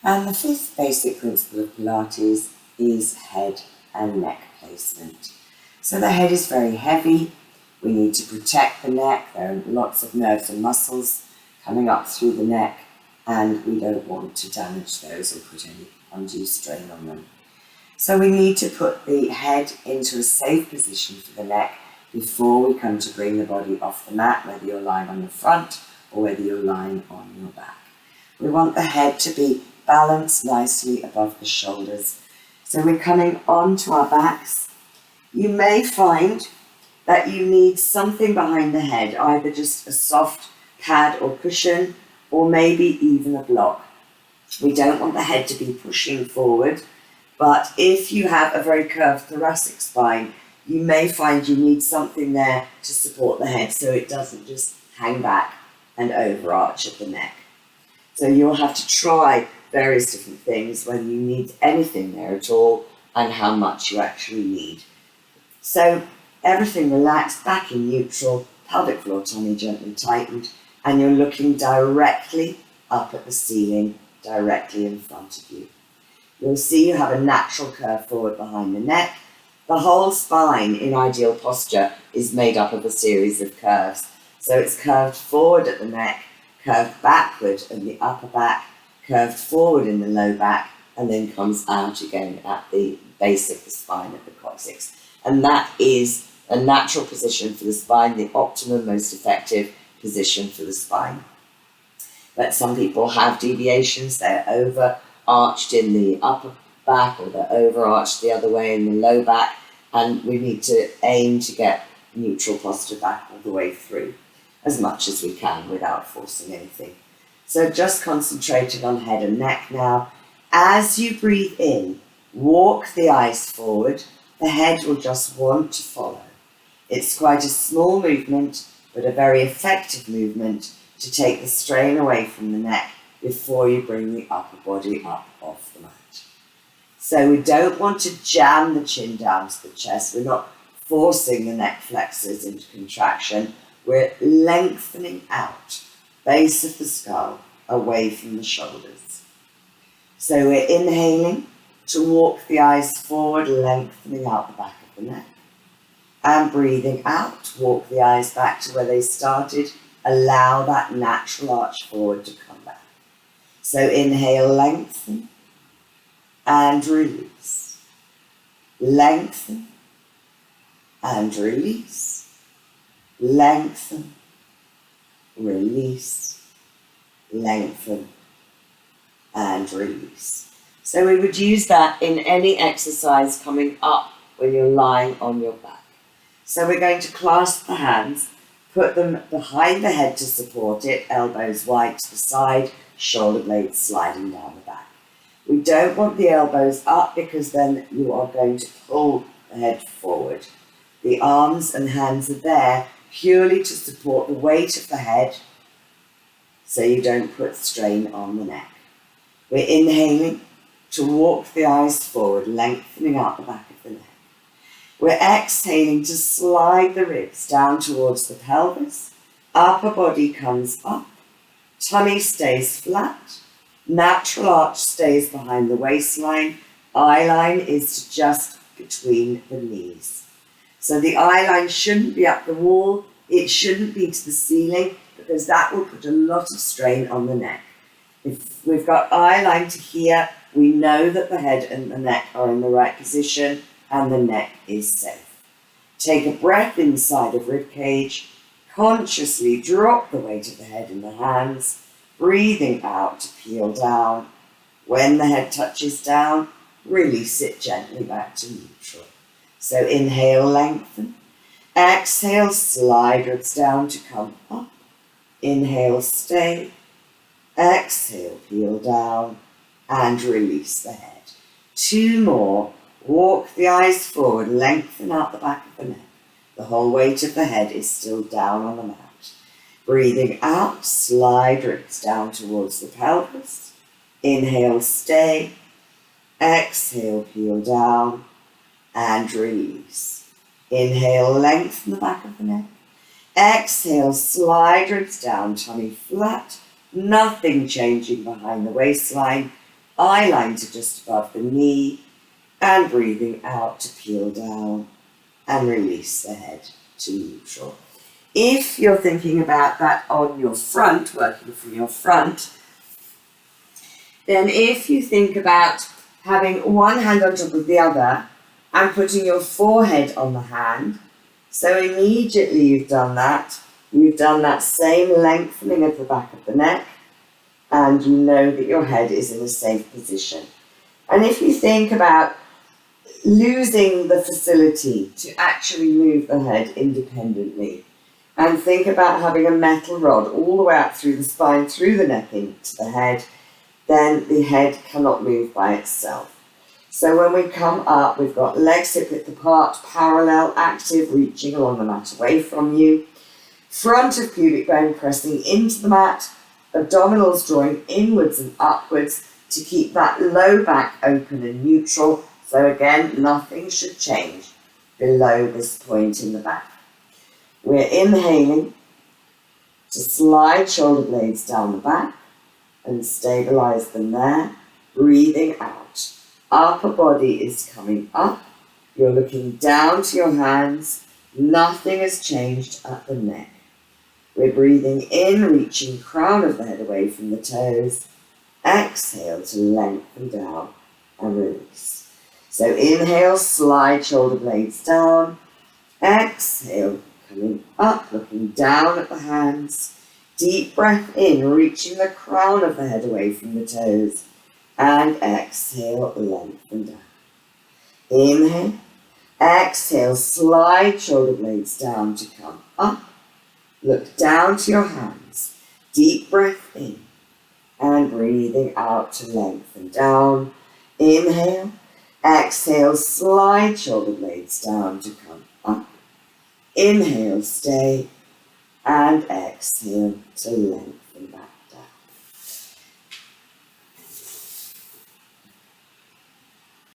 And the fifth basic principle of Pilates is head and neck placement. So the head is very heavy. We need to protect the neck. There are lots of nerves and muscles coming up through the neck, and we don't want to damage those or put any undue strain on them. So we need to put the head into a safe position for the neck before we come to bring the body off the mat, whether you're lying on your front or whether you're lying on your back. We want the head to be balanced nicely above the shoulders. So we're coming onto our backs. You may find that you need something behind the head, either just a soft pad or cushion, or maybe even a block. We don't want the head to be pushing forward, but if you have a very curved thoracic spine, you may find you need something there to support the head so it doesn't just hang back and overarch at the neck. So you'll have to try various different things, whether you need anything there at all and how much you actually need. So everything relaxed, back in neutral, pelvic floor tummy gently tightened, and you're looking directly up at the ceiling, directly in front of you. You'll see you have a natural curve forward behind the neck. The whole spine in ideal posture is made up of a series of curves. So it's curved forward at the neck, curved backward in the upper back, curved forward in the low back, and then comes out again at the base of the spine at the coccyx. And that is a natural position for the spine, the optimum, most effective position for the spine. But some people have deviations. They're over-arched in the upper back, or they're over-arched the other way in the low back, and we need to aim to get neutral posture back all the way through as much as we can without forcing anything. So just concentrating on head and neck now. As you breathe in, walk the eyes forward. The head will just want to follow. It's quite a small movement, but a very effective movement to take the strain away from the neck before you bring the upper body up off the mat. So we don't want to jam the chin down to the chest. We're not forcing the neck flexors into contraction. We're lengthening out, base of the skull, away from the shoulders. So we're inhaling to walk the eyes forward, lengthening out the back of the neck. And breathing out, walk the eyes back to where they started. Allow that natural arch forward to come back. So inhale, lengthen, and release. Lengthen, and release. Lengthen, release, lengthen, and release. So we would use that in any exercise coming up when you're lying on your back. So we're going to clasp the hands, put them behind the head to support it, elbows wide to the side, shoulder blades sliding down the back. We don't want the elbows up because then you are going to pull the head forward. The arms and hands are there purely to support the weight of the head so you don't put strain on the neck. We're inhaling to walk the eyes forward, lengthening out the back of the neck. We're exhaling to slide the ribs down towards the pelvis. Upper body comes up. Tummy stays flat. Natural arch stays behind the waistline. Eye line is just between the knees. So the eye line shouldn't be up the wall. It shouldn't be to the ceiling because that will put a lot of strain on the neck. If we've got eye line to here, we know that the head and the neck are in the right position and the neck is safe. Take a breath inside of rib cage. Consciously drop the weight of the head in the hands. Breathing out to peel down. When the head touches down, release it gently back to neutral. So inhale, lengthen. Exhale, slide ribs down to come up. Inhale, stay. Exhale, peel down and release the head. 2 more. Walk the eyes forward, lengthen out the back of the neck. The whole weight of the head is still down on the mat. Breathing out, slide ribs down towards the pelvis. Inhale, stay. Exhale, peel down and release. Inhale, lengthen the back of the neck. Exhale, slide ribs down, tummy flat. Nothing changing behind the waistline. eye line to just above the knee, and breathing out to peel down and release the head to neutral. If you're thinking about that on your front, working from your front, then if you think about having one hand on top of the other and putting your forehead on the hand, so immediately you've done that same lengthening of the back of the neck, and you know that your head is in a safe position. And if you think about losing the facility to actually move the head independently, and think about having a metal rod all the way up through the spine, through the neck into the head, then the head cannot move by itself. So when we come up, we've got legs hip width apart, parallel, active, reaching along the mat away from you. Front of pubic bone pressing into the mat, abdominals drawing inwards and upwards to keep that low back open and neutral. So again, nothing should change below this point in the back. We're inhaling to slide shoulder blades down the back and stabilize them there. Breathing out. Upper body is coming up. You're looking down to your hands. Nothing has changed at the neck. We're breathing in, reaching crown of the head away from the toes. Exhale to lengthen down and release. So inhale, slide shoulder blades down. Exhale, coming up, looking down at the hands. Deep breath in, reaching the crown of the head away from the toes. And exhale, lengthen down. Inhale. Exhale, slide shoulder blades down to come up. Look down to your hands. Deep breath in. And breathing out to lengthen down. Inhale. Exhale, slide shoulder blades down to come up. Inhale, stay. And exhale to lengthen back.